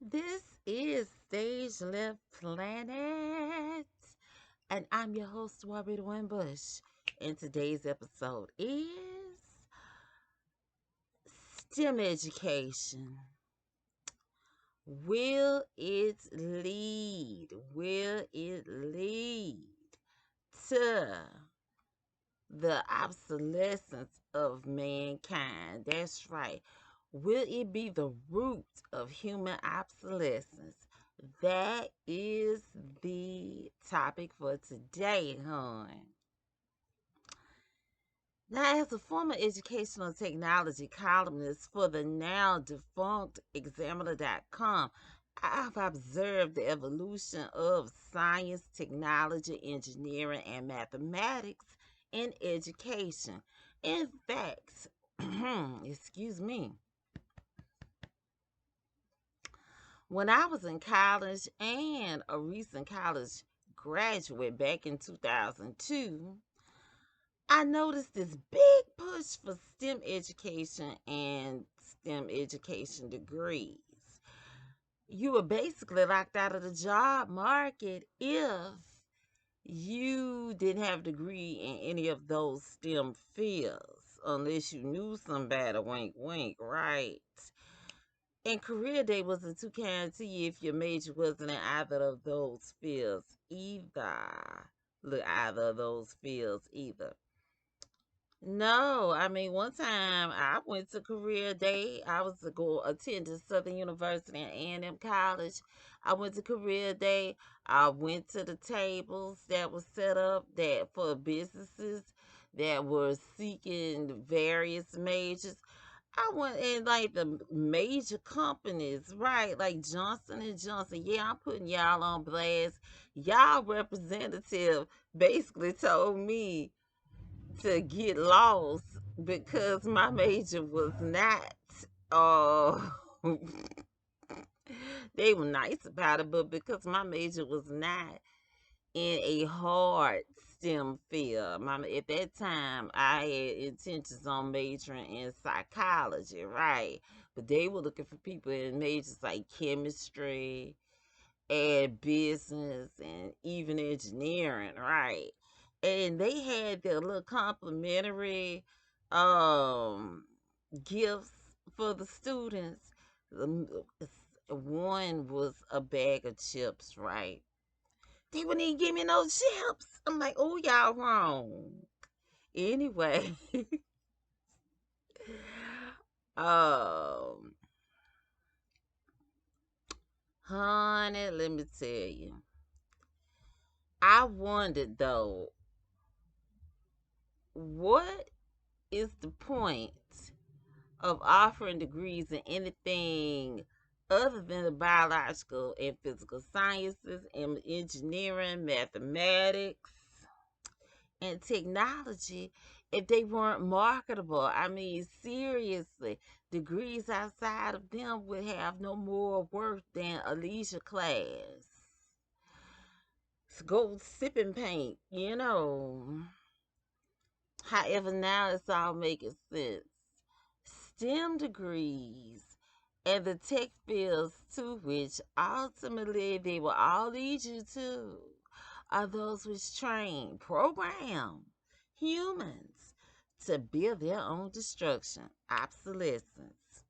This is Stage Left Planet, and I'm your host, Warbit Winbush. And today's episode is STEM education. Will it lead? Will it lead to the obsolescence of mankind? That's right. Will it be the root of human obsolescence? That is the topic for today, hon. Now, as a former educational technology columnist for the now defunct Examiner.com, I've observed the evolution of science, technology, engineering, and mathematics in education. In fact, excuse me, when I was in college and a recent college graduate back in 2002, I noticed this big push for STEM education and STEM education degrees. You were basically locked out of the job market if you didn't have a degree in any of those STEM fields, unless you knew somebody, wink, wink, right? And career day wasn't too kind to you if your major wasn't in either of those fields either. Look, either of those fields either. No, I mean, one time I went to career day. I was to go attend Southern University and A&M College. I went to career day. I went to the tables that were set up that for businesses that were seeking various majors. I went in like the major companies, right? Like Johnson and Johnson. Yeah, I'm putting y'all on blast. Y'all representative basically told me to get lost because my major was not uh they were nice about it, but because my major was not in a hard STEM field. At that time, I had intentions on majoring in psychology, right? But they were looking for people in majors like chemistry and business and even engineering, right? And they had their little complimentary um gifts for the students. Um, One was a bag of chips, right? They wouldn't even give me no chips. I'm like, oh, y'all wrong. Anyway, um, honey, let me tell you. I wondered though, what is the point of offering degrees in anything other than the biological and physical sciences and engineering, mathematics, and technology if they weren't marketable? I mean, seriously, degrees outside of them would have no more worth than a leisure class. Go sipping paint, you know. However, now it's all making sense. STEM degrees and the tech fields to which ultimately they will all lead you to are those which train, program humans to build their own destruction, obsolescence.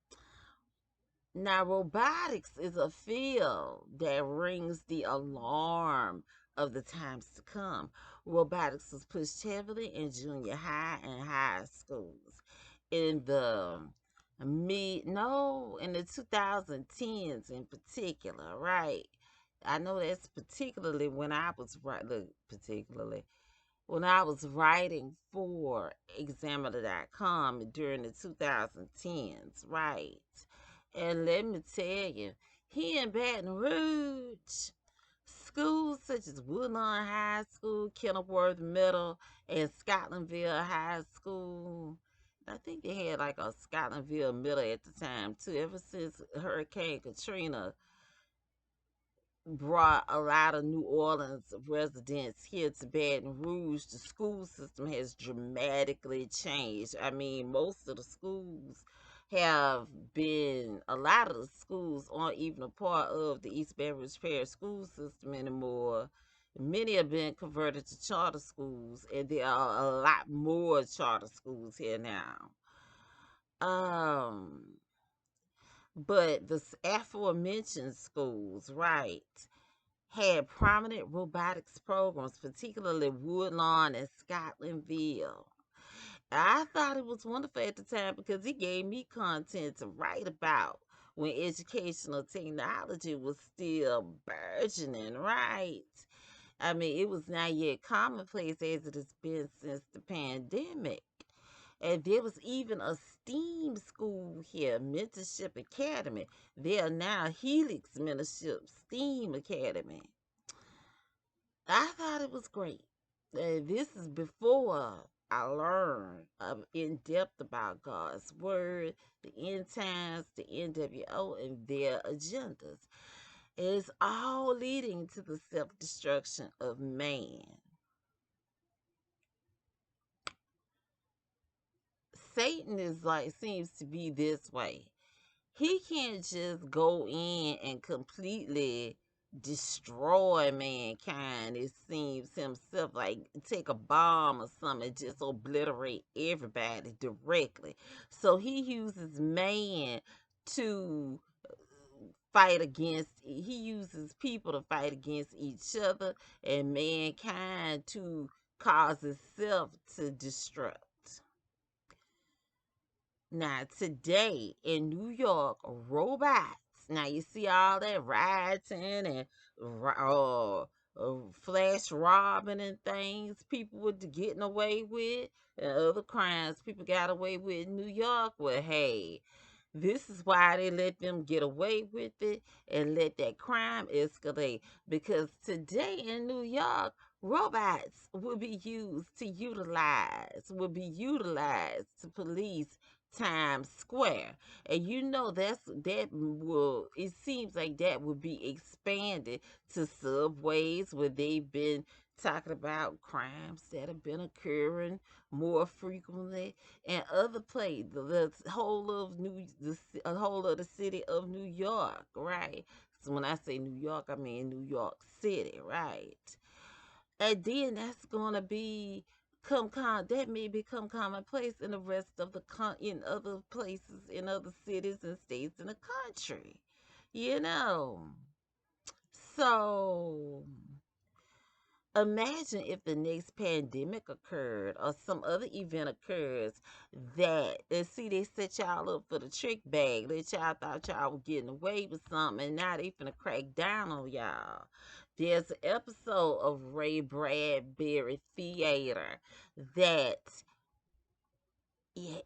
Now, robotics is a field that rings the alarm of the times to come. Robotics was pushed heavily in junior high and high schools. In the in the 2010s in particular, right? I know that's particularly when I was particularly when I was writing for Examiner.com during the 2010s, right? And let me tell you, here in Baton Rouge, schools such as Woodlawn High School, Kenilworth Middle, and Scotlandville High School. I think they had like a Scotlandville Middle at the time too. Ever since Hurricane Katrina brought a lot of New Orleans residents here to Baton Rouge, the school system has dramatically changed. I mean, most of the schools have been, a lot of the schools aren't even a part of the East Baton Rouge Parish school system anymore. Many have been converted to charter schools, and there are a lot more charter schools here now. Um, but the aforementioned schools, right, had prominent robotics programs, particularly Woodlawn and Scotlandville. I thought it was wonderful at the time because it gave me content to write about when educational technology was still burgeoning, right? I mean, it was not yet commonplace as it has been since the pandemic. And there was even a STEAM school here, Mentorship Academy. They are now Helix Mentorship STEAM Academy. I thought it was great. This is before I learned in depth about God's Word, the end times, the NWO, and their agendas. It's all leading to the self destruction of man. Satan is like, seems to be this way. He can't just go in and completely destroy mankind. It seems himself, like take a bomb or something and just obliterate everybody directly. So he uses man to fight against, he uses people to fight against each other, and mankind to cause itself to destruct. Now, today in New York, robots. Now, you see all that rioting and flash robbing and things people were getting away with, and other crimes people got away with in New York. Well, hey, this is why they let them get away with it and let that crime escalate. Because today in New York, robots will be utilized to police Times Square. And you know that will, it seems like that will be expanded to subways where they've been talking about crimes that have been occurring more frequently, and other places, the whole of the whole of the city of New York, right? So when I say New York, I mean New York City, right? And then that's gonna be that may become commonplace in the rest of in other places, in other cities and states in the country, you know. So imagine if the next pandemic occurred or some other event occurs that, let's see, they set y'all up for the trick bag, that y'all thought y'all were getting away with something, and now they finna crack down on y'all. There's an episode of Ray Bradbury Theater that it,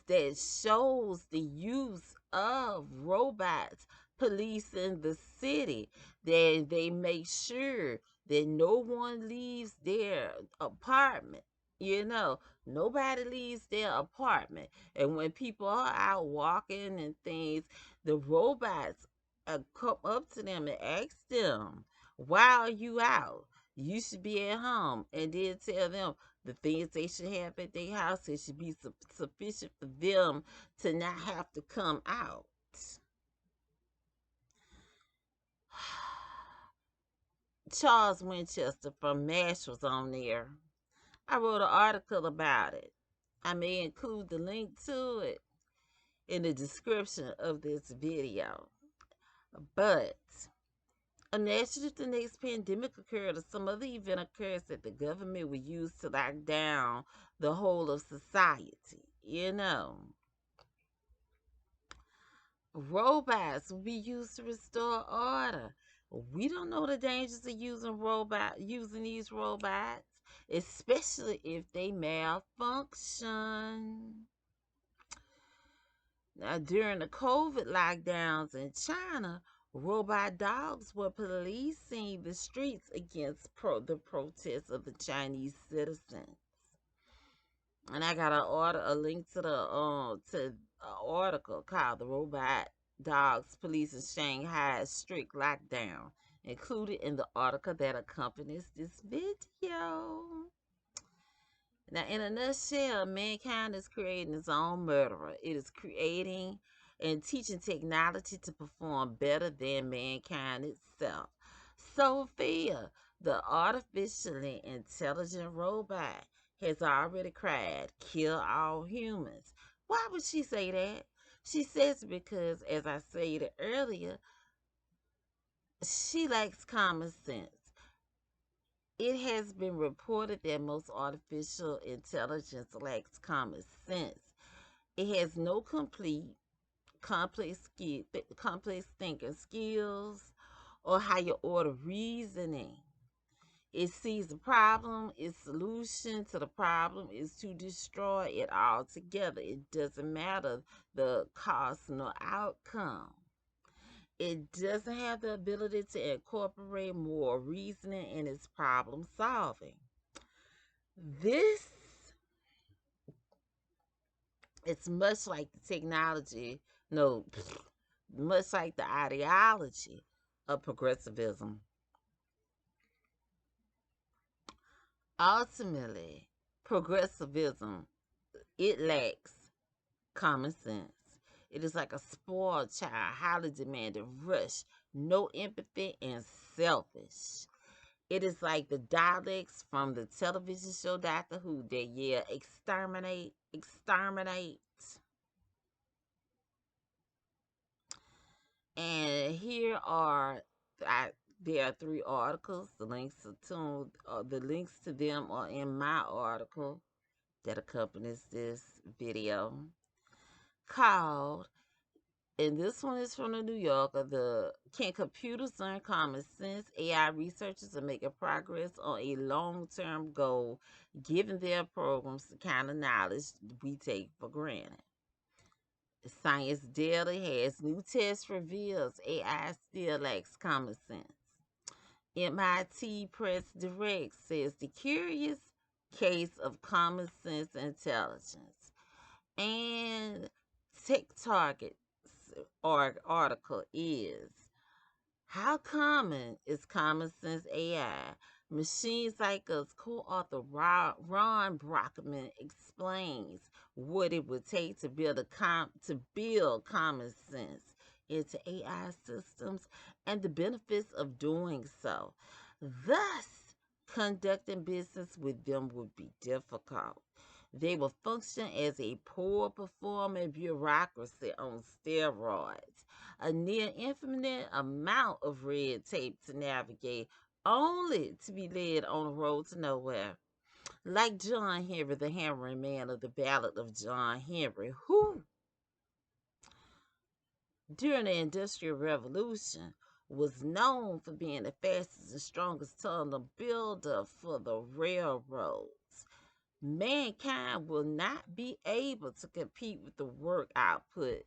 that shows the use of robots policing the city. They make sure that no one leaves their apartment. You know, nobody leaves their apartment. And when people are out walking and things, the robots come up to them and ask them, "Why are you out? You should be at home." And then tell them the things they should have at their house. It should be sufficient for them to not have to come out. Charles Winchester from MASH was on there. I wrote an article about it. I may include the link to it in the description of this video. But imagine if the next pandemic occurred or some other event occurs that the government would use to lock down the whole of society. You know, robots will be used to restore order. We don't know the dangers of using these robots, especially if they malfunction. Now, during the COVID lockdowns in China, robot dogs were policing the streets against the protests of the Chinese citizens. And I got a link to the to an article called "The Robot Dogs Police in Shanghai's Strict Lockdown," included in the article that accompanies this video. Now, in a nutshell, mankind is creating its own murderer. It is creating and teaching technology to perform better than mankind itself. Sophia, the artificially intelligent robot, has already cried, kill all humans. Why would she say that? She says because, as I stated earlier, she lacks common sense. It has been reported that most artificial intelligence lacks common sense. It has no complete, complex thinking skills or higher order reasoning. It sees the problem, its solution to the problem is to destroy it altogether. It doesn't matter the cost nor outcome. It doesn't have the ability to incorporate more reasoning in its problem solving. This it's much like the technology, no, much like the ideology of progressivism. Ultimately, progressivism, it lacks common sense. It is like a spoiled child, highly demanding, rushed, no empathy, and selfish. It is like the dialects from the television show Doctor Who that yeah, exterminate, exterminate. And here are I, there are three articles. The links to them are in my article that accompanies this video called. And this one is from the New Yorker. The Can Computers Learn Common Sense? AI researchers are making progress on a long-term goal, given their programs the kind of knowledge we take for granted. Science Daily has new test reveals AI still lacks common sense. MIT Press Direct says the curious case of common sense intelligence. And Tech Target's article is how common is common sense AI? Machines Like Us co-author Ron Brockman explains what it would take to build common sense into AI systems and the benefits of doing so. Thus, conducting business with them would be difficult. They will function as a poor performing bureaucracy on steroids, a near infinite amount of red tape to navigate, only to be led on a road to nowhere. Like John Henry, the hammering man of the Ballad of John Henry, who, during the Industrial Revolution, was known for being the fastest and strongest tunnel builder for the railroads. Mankind will not be able to compete with the work output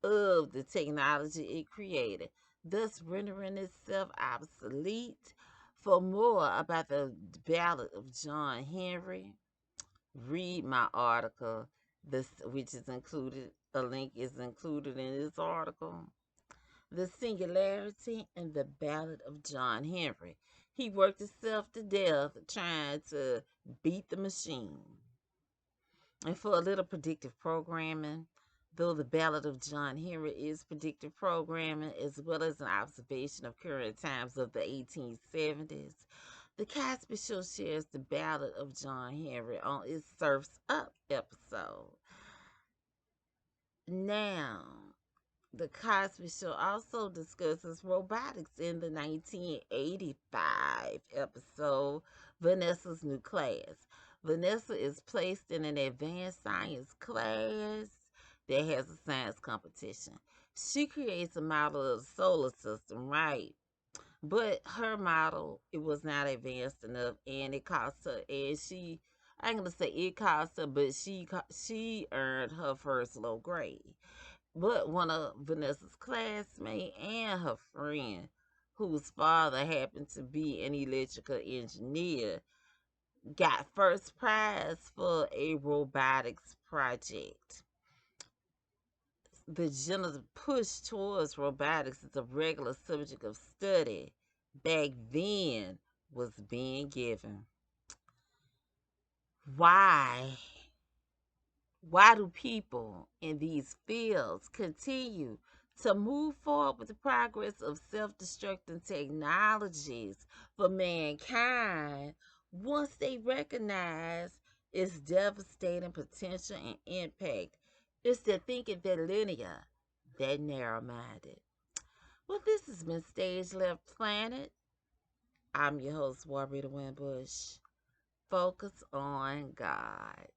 of the technology it created, thus rendering itself obsolete. For more about the Ballad of John Henry, read my article, this which is included. A link is included in this article. The Singularity and the Ballad of John Henry. He worked himself to death trying to beat the machine. And for a little predictive programming, though the Ballad of John Henry is predictive programming as well as an observation of current times of the 1870s, the Cosby Show shares the Ballad of John Henry on its Surf's Up episode. Now, the Cosby Show also discusses robotics in the 1985 episode, Vanessa's New Class. Vanessa is placed in an advanced science class that has a science competition. She creates a model of the solar system, right? But her model, it was not advanced enough, and it cost her. And I ain't gonna say it cost her, but she earned her first low grade. But one of Vanessa's classmates and her friend, whose father happened to be an electrical engineer, got first prize for a robotics project. The general push towards robotics as a regular subject of study back then was being given. Why? Why do people in these fields continue to move forward with the progress of self destructing technologies for mankind once they recognize its devastating potential and impact? It's the thinking that linear, that narrow minded. Well, this has been Stage Left Planet. I'm your host, Warrita Winbush. Focus on God.